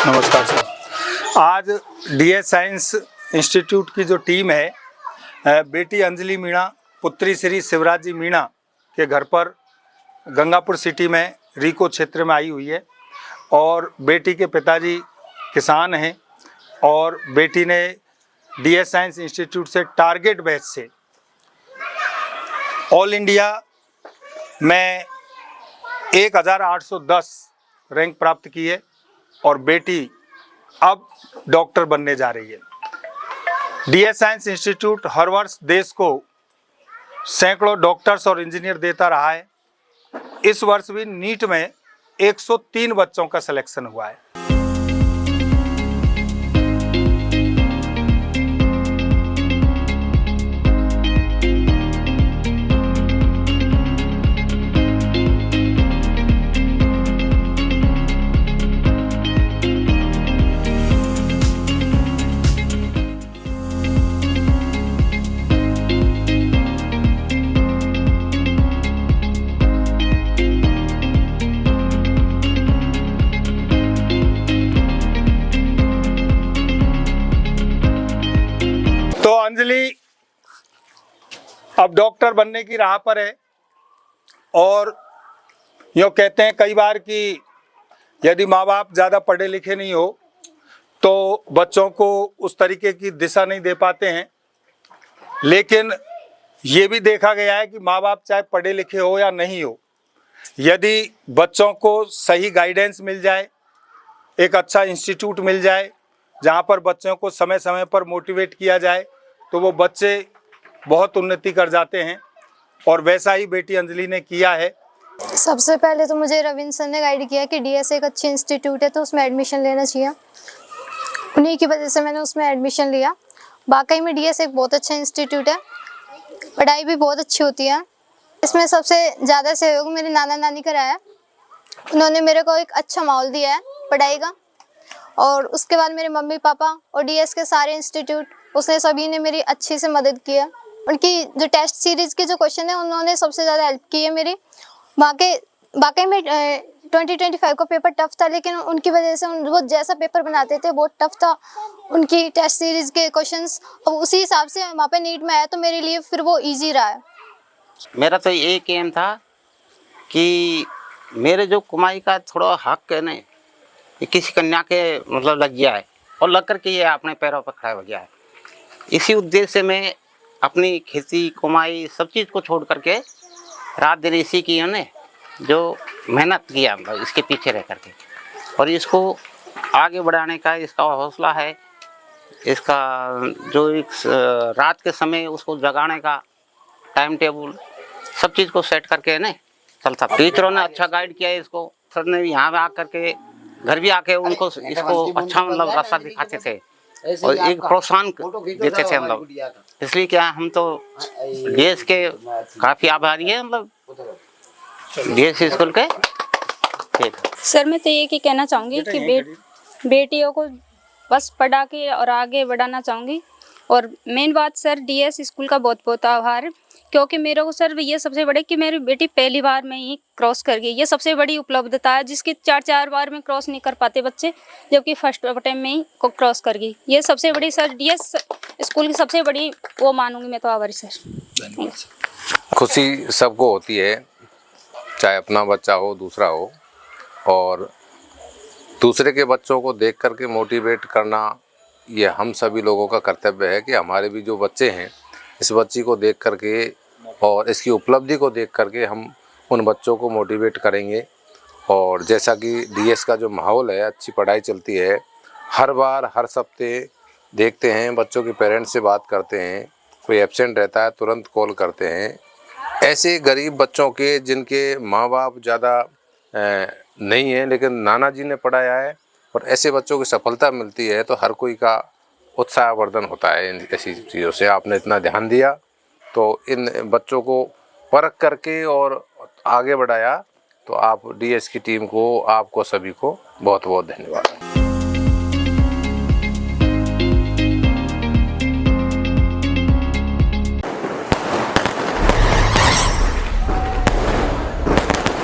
नमस्कार सर। आज DS science institute की जो टीम है बेटी अंजलि मीणा पुत्री श्री शिवराज जी मीणा के घर पर गंगापुर सिटी में रिको क्षेत्र में आई हुई है और बेटी के पिताजी किसान हैं और बेटी ने डीएस साइंस इंस्टीट्यूट से टारगेट बैच से ऑल इंडिया में 1810 रैंक प्राप्त की है और बेटी अब डॉक्टर बनने जा रही है। डीएस साइंस इंस्टीट्यूट हर वर्ष देश को सैकड़ों डॉक्टर्स और इंजीनियर देता रहा है। इस वर्ष भी नीट में 103 बच्चों का सिलेक्शन हुआ है। तो अंजलि अब डॉक्टर बनने की राह पर है और यूँ कहते हैं कई बार कि यदि माँ बाप ज़्यादा पढ़े लिखे नहीं हो तो बच्चों को उस तरीके की दिशा नहीं दे पाते हैं, लेकिन ये भी देखा गया है कि माँ बाप चाहे पढ़े लिखे हो या नहीं हो, यदि बच्चों को सही गाइडेंस मिल जाए, एक अच्छा इंस्टीट्यूट मिल जाए जहाँ पर बच्चों को समय समय पर मोटिवेट किया जाए तो वो बच्चे बहुत उन्नति कर जाते हैं और वैसा ही बेटी अंजलि ने किया है। सबसे पहले तो मुझे रविंद्र सर ने गाइड किया कि डीएस एक अच्छी इंस्टीट्यूट है तो उसमें एडमिशन लेना चाहिए। उन्हीं की वजह से मैंने उसमें एडमिशन लिया। वाकई में डीएस एक बहुत अच्छा इंस्टीट्यूट है, पढ़ाई भी बहुत अच्छी होती है। इसमें सबसे ज़्यादा सहयोग मेरे नाना नानी का रहा है। उन्होंने मेरे को एक अच्छा माहौल दिया है पढ़ाई का और उसके बाद मेरे मम्मी पापा और डीएस के सारे इंस्टीट्यूट उसने सभी ने मेरी अच्छी से मदद की है। उनकी जो टेस्ट सीरीज़ के जो क्वेश्चन है उन्होंने सबसे ज़्यादा हेल्प की है मेरी। वाकई में 2025 का पेपर टफ था, लेकिन उनकी वजह से वो जैसा पेपर बनाते थे बहुत टफ था उनकी टेस्ट सीरीज़ के क्वेश्चंस, और उसी हिसाब से वहाँ पे नीट में आया तो मेरे लिए फिर वो ईजी रहा है। मेरा तो एक एम था कि मेरे जो कमाई का थोड़ा हक है ना ये किसी कन्या के मतलब लग गया है और लग कर के ये अपने पैरों पर खड़ा हो गया है। इसी उद्देश्य से मैं अपनी खेती कमाई सब चीज़ को छोड़ करके रात दिन इसी की ने जो मेहनत किया मतलब इसके पीछे रह करके और इसको आगे बढ़ाने का इसका हौसला है। इसका जो एक रात के समय उसको जगाने का टाइम टेबल सब चीज़ को सेट करके ना चलता। टीचरों ने अच्छा गाइड किया है इसको। सर ने यहाँ आ करके घर भी आके उनको इसको अच्छा मतलब रास्ता दिखाते थे और एक प्रोत्साहन देते थे मतलब। इसलिए क्या हम तो डीएस के काफ़ी आभारी हैं मतलब डीएस स्कूल के। सर मैं तो ये कि कहना चाहूँगी कि बेटियों को बस पढ़ा के और आगे बढ़ाना चाहूँगी। और मेन बात सर डीएस स्कूल का बहुत बहुत आभार, क्योंकि मेरे को सर ये सबसे बड़े कि मेरी बेटी पहली बार में ही क्रॉस कर गई। ये सबसे बड़ी उपलब्धता है जिसकी 4 बार में क्रॉस नहीं कर पाते बच्चे, जबकि फर्स्ट टाइम में ही क्रॉस कर गई। ये सबसे बड़ी सर डीएस स्कूल की सबसे बड़ी वो मानूंगी मैं तो आभारी सर। खुशी सबको होती है, चाहे अपना बच्चा हो दूसरा हो, और दूसरे के बच्चों को देख करके मोटिवेट करना ये हम सभी लोगों का कर्तव्य है कि हमारे भी जो बच्चे हैं इस बच्ची को देख करके और इसकी उपलब्धि को देख करके हम उन बच्चों को मोटिवेट करेंगे। और जैसा कि डीएस का जो माहौल है, अच्छी पढ़ाई चलती है, हर बार हर हफ्ते देखते हैं बच्चों के पेरेंट्स से बात करते हैं, कोई एब्सेंट रहता है तुरंत कॉल करते हैं। ऐसे गरीब बच्चों के जिनके माँ बाप ज़्यादा नहीं है लेकिन नाना जी ने पढ़ाया है और ऐसे बच्चों की सफलता मिलती है तो हर कोई का उत्साहवर्धन होता है। इन ऐसी चीज़ों से आपने इतना ध्यान दिया तो इन बच्चों को परख करके और आगे बढ़ाया, तो आप डीएस की टीम को, आपको सभी को बहुत बहुत धन्यवाद।